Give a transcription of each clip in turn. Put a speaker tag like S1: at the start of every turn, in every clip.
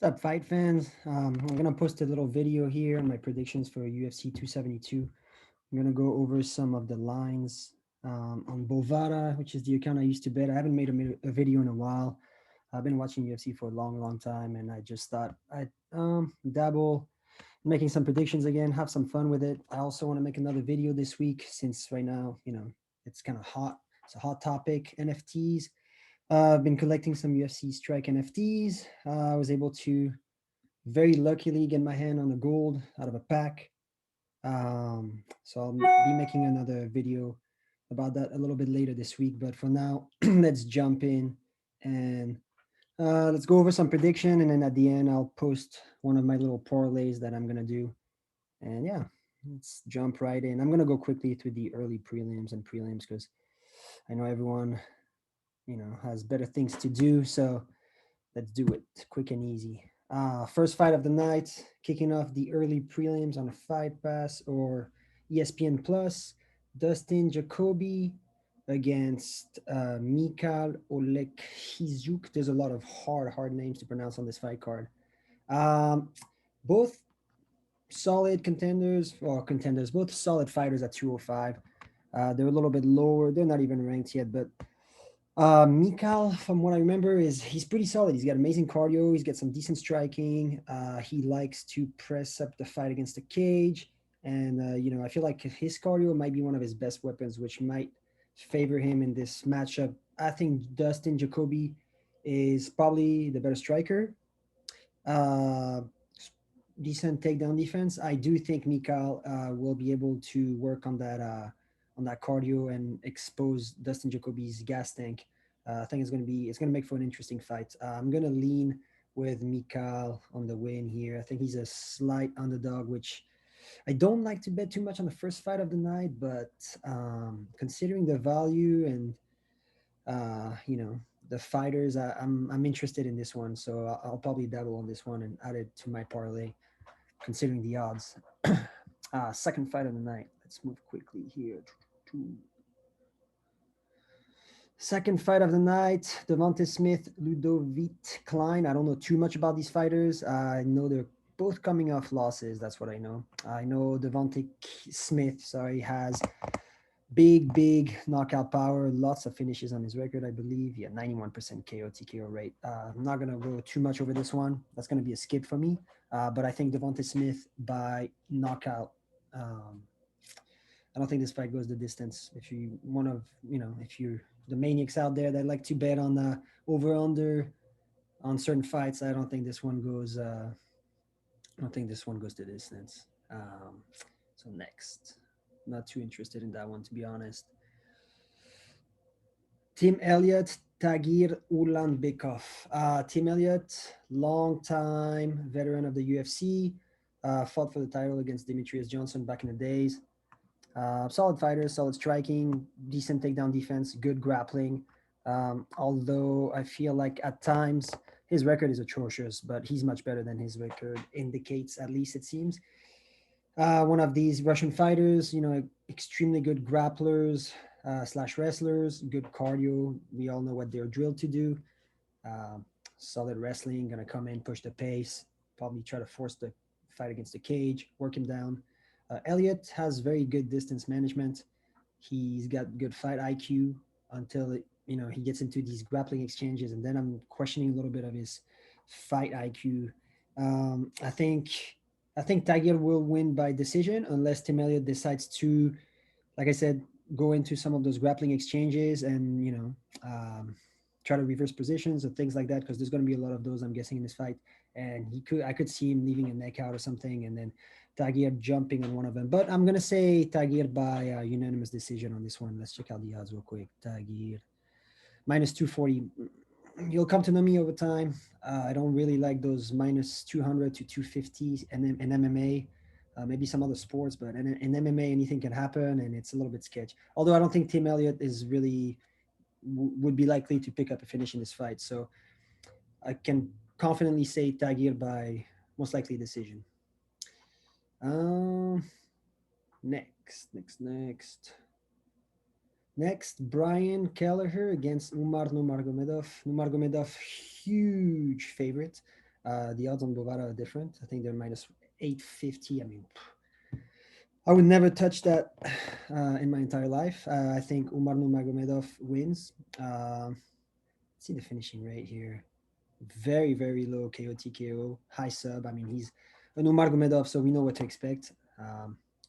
S1: What's up, fight fans? I'm gonna post a little video here on my predictions for UFC 272. I'm gonna go over some of the lines on Bovada, which is the account I used to bet. I haven't made a video in a while. I've been watching UFC for a long, long time, and I just thought I'd dabble, making some predictions again, have some fun with it. I also want to make another video this week since right now, it's kind of hot. It's a hot topic. NFTs. I've been collecting some UFC Strike NFTs. I was able to very luckily get my hand on a gold out of a pack. So I'll be making another video about that a little bit later this week. But for now, let's jump in and let's go over some prediction. And then at the end, I'll post one of my little parlays that I'm gonna do. And yeah, let's jump right in. I'm gonna go quickly through the early prelims and prelims because I know everyone, has better things to do. So let's do it quick and easy. First fight of the night, kicking off the early prelims on a Fight Pass or ESPN Plus. Dustin Jacoby against Mikhail Oleksiejczuk. There's a lot of hard names to pronounce on this fight card. Um, both solid contenders, both solid fighters at 205. They're a little bit lower. They're not even ranked yet, but Mikal, from what I remember, is he's pretty solid. He's got amazing cardio. He's got some decent striking. He likes to press up the fight against the cage, and I feel like his cardio might be one of his best weapons, which might favor him in this matchup. I think Dustin Jacoby is probably the better striker. Uh, Decent takedown defense. I do think Mikal will be able to work on that cardio and expose Dustin Jacoby's gas tank. I think it's gonna make for an interesting fight. I'm gonna lean with Mikal on the win here. I think he's a slight underdog, which I don't like to bet too much on the first fight of the night, but considering the value and the fighters, I'm interested in this one, so I'll probably dabble on this one and add it to my parlay considering the odds. Second fight of the night. Let's move quickly here. Second fight of the night, Devonte Smith, Ludovic Klein. I don't know too much about these fighters. I know they're both coming off losses. That's what I know. I know Devonte Smith, has big knockout power, lots of finishes on his record, I believe. Yeah, 91% KO TKO rate. I'm not gonna go too much over this one. That's gonna be a skip for me. But I think Devonte Smith by knockout. I don't think this fight goes the distance. If you if you're the maniacs out there that like to bet on the over under on certain fights, I don't think this one goes. I don't think this one goes the distance. So next, not too interested in that one, to be honest. Tim Elliott, Tagir Ulanbekov. Tim Elliott, long time veteran of the UFC, fought for the title against Demetrius Johnson back in the days. Solid fighter, solid striking, decent takedown defense, good grappling. Although I feel like at times his record is atrocious, but he's much better than his record indicates, at least it seems. One of these Russian fighters, extremely good grapplers slash wrestlers, good cardio. We all know what they're drilled to do. Uh, Solid wrestling, gonna come in, push the pace, probably try to force the fight against the cage, work him down. Elliott has very good distance management. He's got good fight IQ until he gets into these grappling exchanges, and then I'm questioning a little bit of his fight IQ. I think Tagir will win by decision unless Tim Elliott decides to, like I said, go into some of those grappling exchanges and try to reverse positions or things like that, because there's going to be a lot of those, I'm guessing, in this fight. And I could see him leaving a neck out or something, and then Tagir jumping on one of them. But I'm gonna say Tagir by unanimous decision on this one. Let's check out the odds real quick. Tagir minus 240. You'll come to know me over time. I don't really like those minus 200 to 250 and in MMA. Maybe some other sports, but in MMA anything can happen, and it's a little bit sketch. Although I don't think Tim Elliott is really would be likely to pick up a finish in this fight, so I can confidently say Tagir by most likely decision. Um, next, Brian Kelleher against Umar Nurmagomedov. Nurmagomedov, huge favorite. The odds on Bovada are different. I think they're minus 850. I mean, I would never touch that in my entire life. I think Umar Nurmagomedov wins. See the finishing rate here. Very, very low KO TKO, high sub. I mean, he's a Nurmagomedov, so we know what to expect.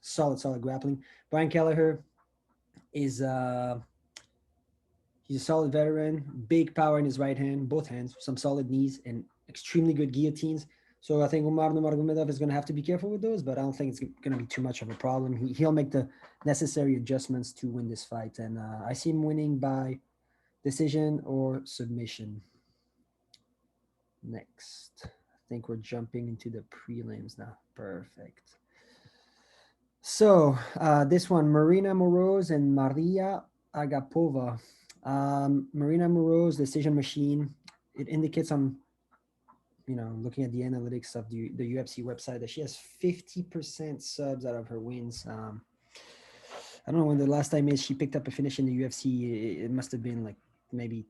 S1: Solid grappling. Brian Kelleher is he's a solid veteran, big power in his right hand, both hands, some solid knees, and extremely good guillotines. So I think Umar Nurmagomedov is going to have to be careful with those, but I don't think it's going to be too much of a problem. He'll make the necessary adjustments to win this fight, and I see him winning by decision or submission. Next, I think we're jumping into the prelims now. Perfect. So this one, Marina Moroz and Mariya Agapova. Marina Moroz, decision machine. It indicates on, looking at the analytics of the UFC website that she has 50% subs out of her wins. I don't know when the last time is she picked up a finish in the UFC. It must have been like maybe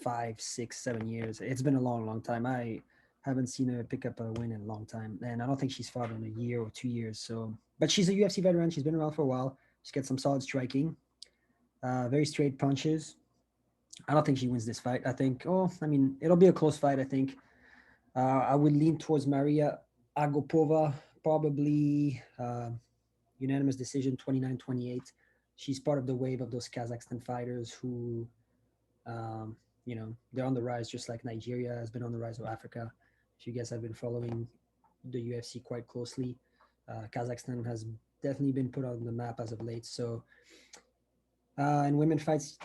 S1: 5, 6, 7 years. It's been a long time. I haven't seen her pick up a win in a long time, and I don't think she's fought in a year or 2 years. So, but she's a UFC veteran. She's been around for a while. She's got some solid striking, very straight punches. I don't think she wins this fight. I think, it'll be a close fight. I think I would lean towards Maria Agapova, probably unanimous decision, 29-28. She's part of the wave of those Kazakhstan fighters who they're on the rise, just like Nigeria has been on the rise of Africa. If you guys have been following the UFC quite closely, Kazakhstan has definitely been put on the map as of late. So, in women fights,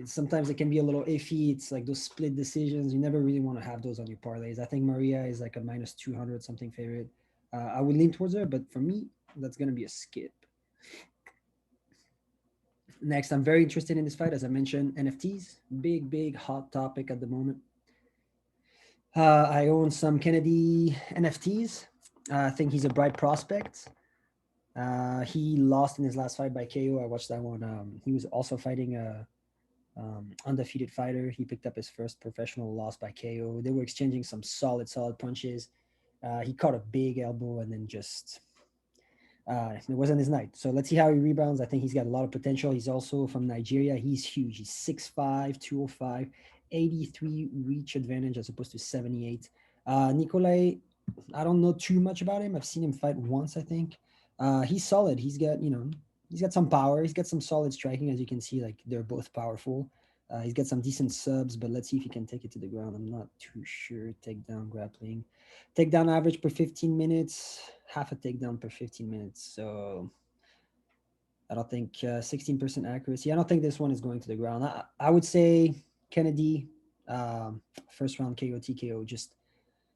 S1: sometimes it can be a little iffy. It's like those split decisions. You never really want to have those on your parlays. I think Mariya is like a minus 200 something favorite. I would lean towards her, but for me, that's going to be a skip. Next, I'm very interested in this fight. As I mentioned, NFTs, big hot topic at the moment. I own some Kennedy NFTs. I think he's a bright prospect. He lost in his last fight by KO. I watched that one. He was also fighting a undefeated fighter. He picked up his first professional loss by KO. They were exchanging some solid punches. He caught a big elbow and then just it wasn't his night. So let's see how he rebounds. I think he's got a lot of potential. He's also from Nigeria. He's huge. He's 6'5", 205, 83 reach advantage as opposed to 78. Nicolae, I don't know too much about him. I've seen him fight once, I think. He's solid. He's got some power. He's got some solid striking, as you can see. Like, they're both powerful. He's got some decent subs, but let's see if he can take it to the ground. I'm not too sure. Takedown grappling. Takedown average per 15 minutes. Half a takedown per 15 minutes. So I don't think 16% accuracy. I don't think this one is going to the ground. I would say Kennedy, first round KO, TKO. Just,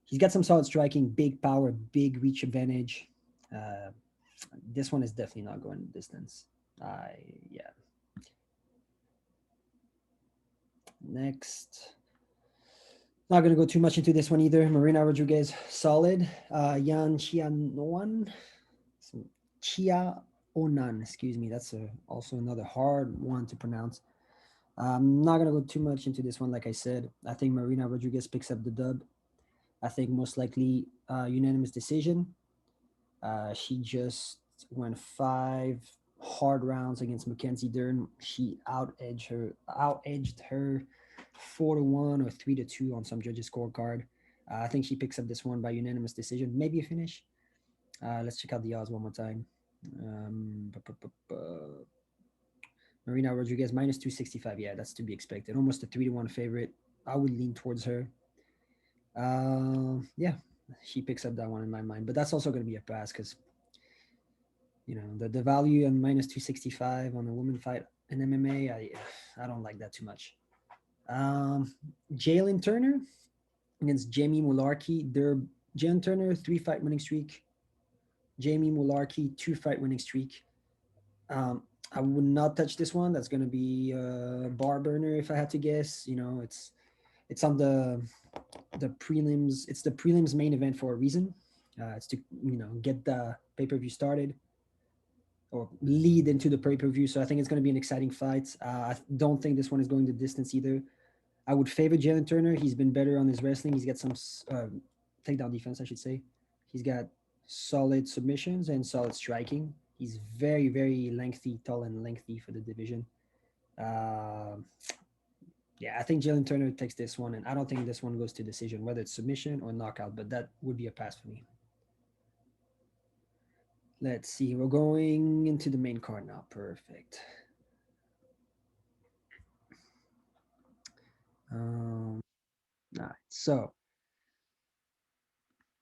S1: he's got some solid striking, big power, big reach advantage. This one is definitely not going the distance. Yeah. Next. Not going to go too much into this one either. Marina Rodriguez, solid. Xionan, excuse me. That's also another hard one to pronounce. I'm not going to go too much into this one. Like I said, I think Marina Rodriguez picks up the dub. I think most likely unanimous decision. She just went 5 hard rounds against Mackenzie Dern. She out-edged her 4-1 or 3-2 on some judges' scorecard. I think she picks up this one by unanimous decision, maybe a finish. Let's check out the odds one more time. Marina Rodriguez minus 265. Yeah, that's to be expected. Almost a 3-1 favorite. I would lean towards her. Yeah, she picks up that one in my mind, but that's also going to be a pass because the value on minus 265 on a woman fight in MMA, I don't like that too much. Jalin Turner against Jamie Mullarkey. Jalin Turner 3-fight winning streak. Jamie Mullarkey 2-fight winning streak. I would not touch this one. That's going to be a bar burner if I had to guess. It's on the prelims. It's the prelims main event for a reason. It's to get the pay-per-view started or lead into the pay-per-view. So I think it's going to be an exciting fight. I don't think this one is going the distance either. I would favor Jalin Turner. He's been better on his wrestling. He's got some takedown defense, I should say. He's got solid submissions and solid striking. He's very, very lengthy, tall and lengthy for the division. Uh, yeah, I think Jalin Turner takes this one, and I don't think this one goes to decision, whether it's submission or knockout, but that would be a pass for me. Let's see. We're going into the main card now. Perfect. All right. So,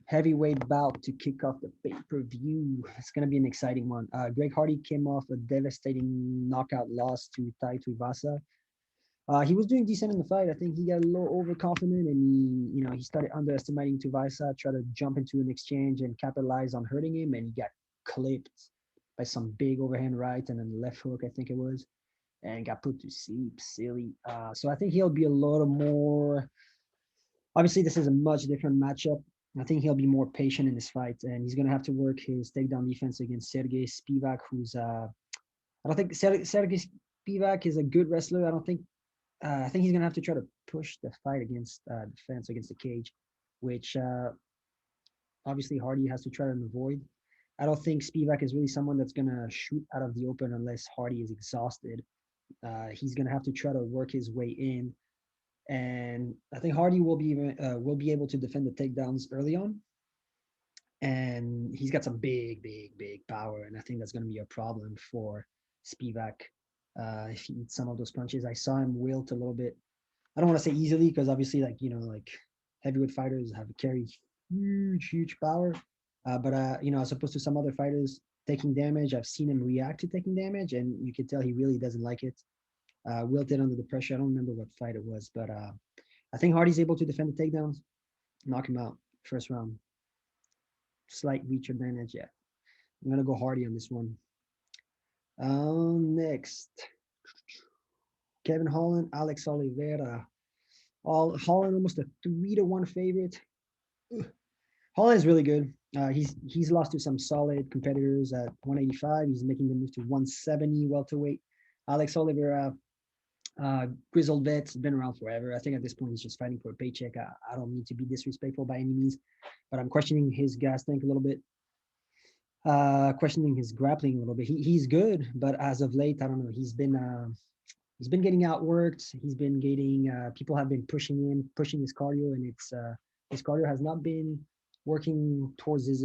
S1: heavyweight bout to kick off the pay-per-view. It's going to be an exciting one. Greg Hardy came off a devastating knockout loss to Tai Tuivasa. He was doing decent in the fight. I think he got a little overconfident and he started underestimating Tuivasa, tried to jump into an exchange and capitalize on hurting him, and he got clipped by some big overhand right and then left hook, I think it was, and got put to sleep. Silly. So I think he'll be a lot more. Obviously, this is a much different matchup. I think he'll be more patient in this fight, and he's going to have to work his takedown defense against Sergey Spivak, who's I don't think Sergey Spivak is a good wrestler. I think he's going to have to try to push the fight against the fence, against the cage, which obviously Hardy has to try and avoid. I don't think Spivak is really someone that's going to shoot out of the open unless Hardy is exhausted. He's going to have to try to work his way in, and I think Hardy will be able to defend the takedowns early on, and he's got some big power, and I think that's going to be a problem for Spivak if he eats some of those punches. I saw him wilt a little bit. I don't want to say easily because obviously, like heavyweight fighters have carry huge power, but as opposed to some other fighters taking damage, I've seen him react to taking damage, and you can tell he really doesn't like it. Wilted under the pressure. I don't remember what fight it was, but I think Hardy's able to defend the takedowns, knock him out first round. Slight reach advantage. Yeah, I'm gonna go Hardy on this one. Next, Kevin Holland, Alex Oliveira. Holland almost a 3-1 favorite. Holland is really good. He's lost to some solid competitors at 185. He's making the move to 170 welterweight. Alex Oliveira, grizzled vet, been around forever. I think at this point he's just fighting for a paycheck. I don't need to be disrespectful by any means, but I'm questioning his gas tank a little bit. Questioning his grappling a little bit. He's good, but as of late, I don't know. He's been getting outworked. He's been getting people have been pushing his cardio, and his cardio has not been working towards his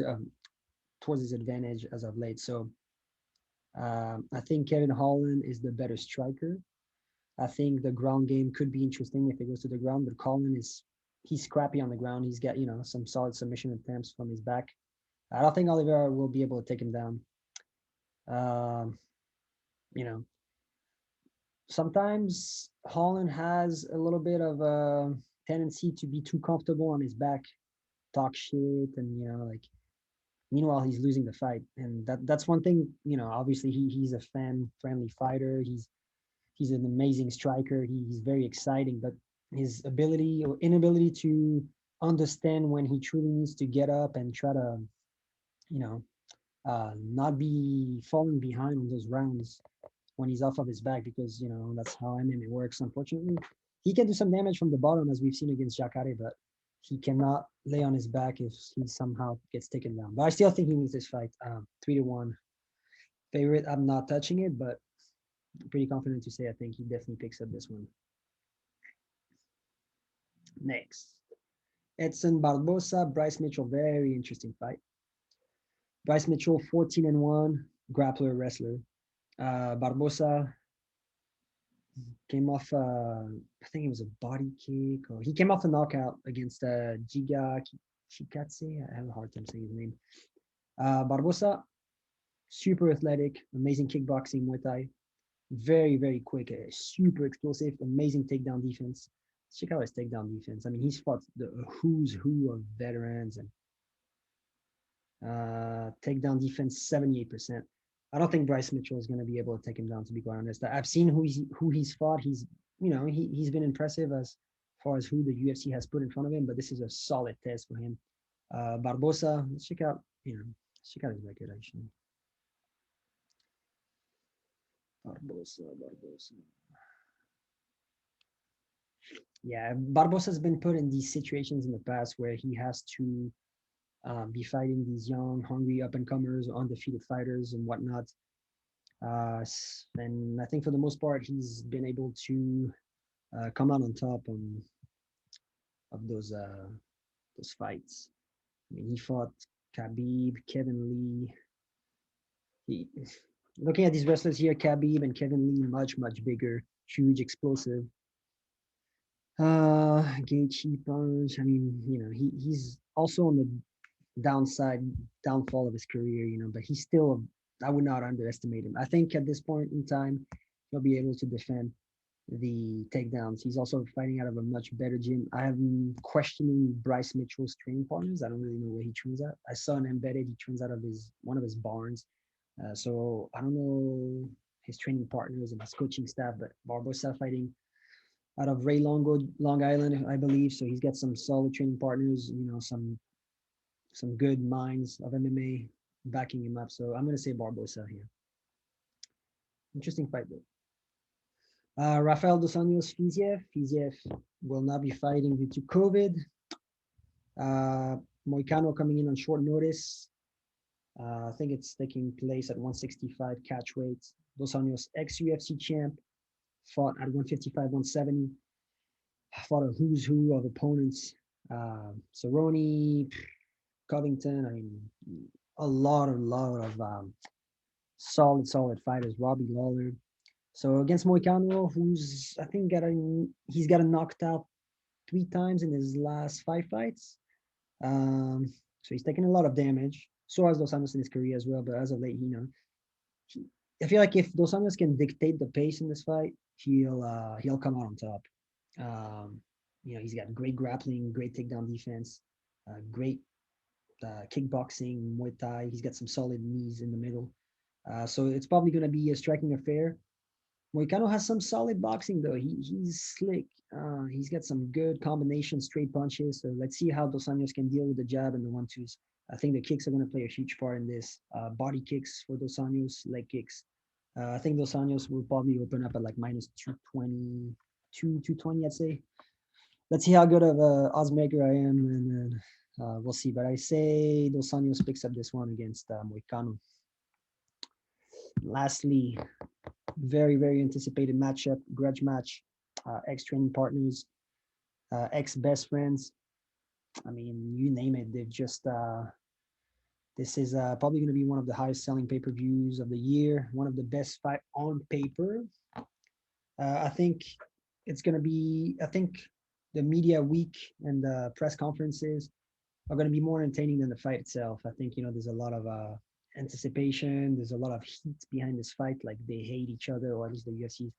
S1: advantage as of late. So I think Kevin Holland is the better striker. I think the ground game could be interesting if it goes to the ground, but he's scrappy on the ground. He's got some solid submission attempts from his back. I don't think Oliveira will be able to take him down. Um, you know, Sometimes Holland has a little bit of a tendency to be too comfortable on his back, talk shit, and meanwhile he's losing the fight, and that's one thing. Obviously he's a fan friendly fighter. He's an amazing striker. He's very exciting, but his ability or inability to understand when he truly needs to get up and try to, not be falling behind on those rounds when he's off of his back, because that's how MMA works. Unfortunately, he can do some damage from the bottom, as we've seen against Jacare, but he cannot lay on his back if he somehow gets taken down. But I still think he wins this fight. 3-1 favorite. I'm not touching it, but I'm pretty confident to say I think he definitely picks up this one. Next, Edson Barboza, Bryce Mitchell. Very interesting fight. Bryce Mitchell, 14-1, grappler, wrestler. Barboza came off, I think it was a body kick, or he came off a knockout against Giga Chikadze. I have a hard time saying his name. Barboza, super athletic, amazing kickboxing, Muay Thai, very quick, super explosive, amazing takedown defense. Check out his takedown defense. I mean, he's fought the who's who of veterans, and takedown defense 78%. I don't think Bryce Mitchell is going to be able to take him down, to be quite honest. I've seen who he's fought. He's he's been impressive as far as who the UFC has put in front of him, but this is a solid test for him. Barboza, let's check out his record actually. Barboza. Yeah, Barbosa has been put in these situations in the past where he has to be fighting these young, hungry up-and-comers, undefeated fighters and whatnot. And I think for the most part, he's been able to come out on top of those fights. I mean, he fought Khabib, Kevin Lee. He, looking at these wrestlers here, Khabib and Kevin Lee, much bigger, huge, explosive. Gaethje punch. I mean, he's also on the downside, downfall of his career, but he's still, I would not underestimate him. I think at this point in time, he'll be able to defend the takedowns. He's also fighting out of a much better gym. I am questioning Bryce Mitchell's training partners. I don't really know where he trains at. I saw an embedded. He trains out of one of his barns. So I don't know his training partners and his coaching staff, but Barboza fighting out of Ray Longo, Long Island, I believe. So he's got some solid training partners, some good minds of MMA backing him up. So I'm going to say Barboza here. Interesting fight, though. Rafael Dos Anjos Fiziev. Fiziev will not be fighting due to COVID. Moicano coming in on short notice. I think it's taking place at 165 catch weight. Dos Anjos, ex-UFC champ, fought at 155, 170. Fought a who's who of opponents. Cerrone, Covington. I mean, a lot of solid fighters. Robbie Lawler. So against Moicano, who's I think he's got knocked out 3 times in his last 5 fights. So he's taken a lot of damage. So has Dos Anjos in his career as well. But as of late, I feel like if Dos Anjos can dictate the pace in this fight, he'll come out on top. He's got great grappling, great takedown defense, great kickboxing, Muay Thai. He's got some solid knees in the middle. So it's probably going to be a striking affair. Moicano has some solid boxing though. He's slick. He's got some good combination straight punches. So let's see how Dos Anjos can deal with the jab and the 1-2s. I think the kicks are going to play a huge part in this. Body kicks for Dos Anjos, leg kicks. I think Dos Anjos will probably open up at like minus 220, 220, I'd say. Let's see how good of a odds maker I am, and then we'll see. But I say Dos Anjos picks up this one against Moicano. Lastly, very anticipated matchup, grudge match, ex-training partners, ex-best friends. I mean, you name it. They've just this is probably going to be one of the highest selling pay-per-views of the year, one of the best fight on paper. I think it's going to be. I think the media week and the press conferences are going to be more entertaining than the fight itself. I think there's a lot of anticipation. There's a lot of heat behind this fight. Like they hate each other, or at least the UFC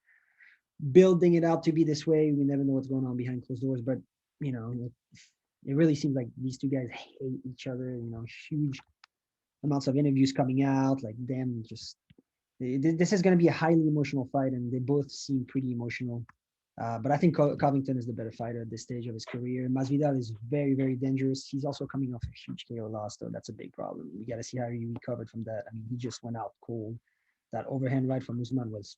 S1: building it out to be this way. We never know what's going on behind closed doors, but it really seems like these two guys hate each other. Huge amounts of interviews coming out, like them just. This is going to be a highly emotional fight, and they both seem pretty emotional. But I think Covington is the better fighter at this stage of his career. Masvidal is very dangerous. He's also coming off a huge KO loss, though. That's a big problem. We got to see how he recovered from that. I mean, he just went out cold. That overhand right from Usman was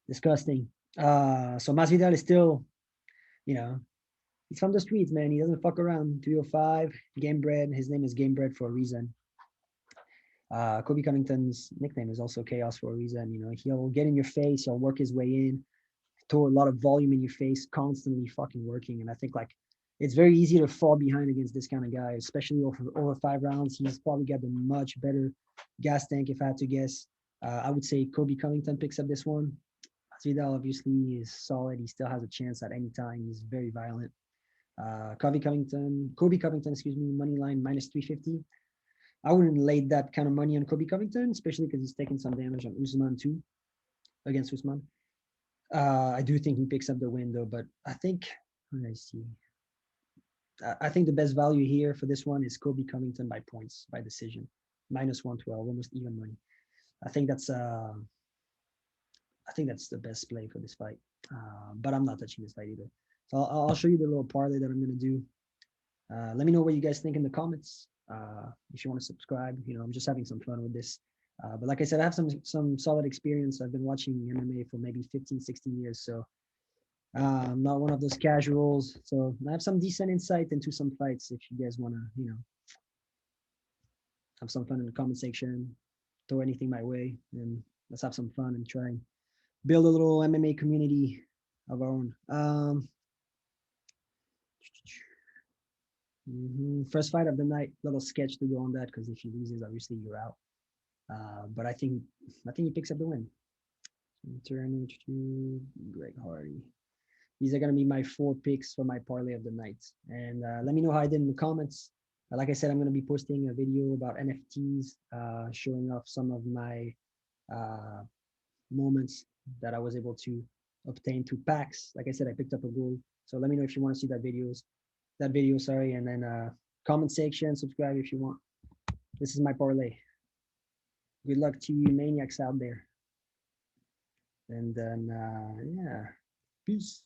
S1: disgusting. So Masvidal is still, he's from the streets, man. He doesn't fuck around. 305, game bred. His name is Game Bred for a reason. Colby Covington's nickname is also Chaos for a reason. He'll get in your face. He'll work his way in. Throw a lot of volume in your face, constantly fucking working. And I think it's very easy to fall behind against this kind of guy, especially over 5 rounds. He's probably got the much better gas tank, if I had to guess. I would say Colby Covington picks up this one. Masvidal obviously is solid. He still has a chance at any time. He's very violent. Colby Covington, money line minus 350. I wouldn't lay that kind of money on Colby Covington, especially because he's taking some damage on Usman too, against Usman. I do think he picks up the win though, but I think, let's see. I think the best value here for this one is Colby Covington by points, by decision, minus 112, almost even money. I think that's the best play for this fight. But I'm not touching this fight either. So I'll show you the little parlay that I'm gonna do. Let me know what you guys think in the comments. If you want to subscribe, I'm just having some fun with this. But like I said, I have some solid experience. I've been watching MMA for maybe 15, 16 years. So I'm not one of those casuals, so I have some decent insight into some fights. If you guys want to, have some fun in the comment section, throw anything my way, and let's have some fun and try and build a little MMA community of our own. First fight of the night, little sketch to go on that because if he loses, obviously you're out. But I think he picks up the win. Turning to Greg Hardy. These are gonna be my 4 picks for my parlay of the night. And let me know how I did in the comments. Like I said, I'm gonna be posting a video about NFTs, showing off some of my moments that I was able to obtain through packs. Like I said, I picked up a gold. So let me know if you want to see that video, and then comment section, subscribe if you want. This is my parlay. Good luck to you maniacs out there. And then yeah, peace.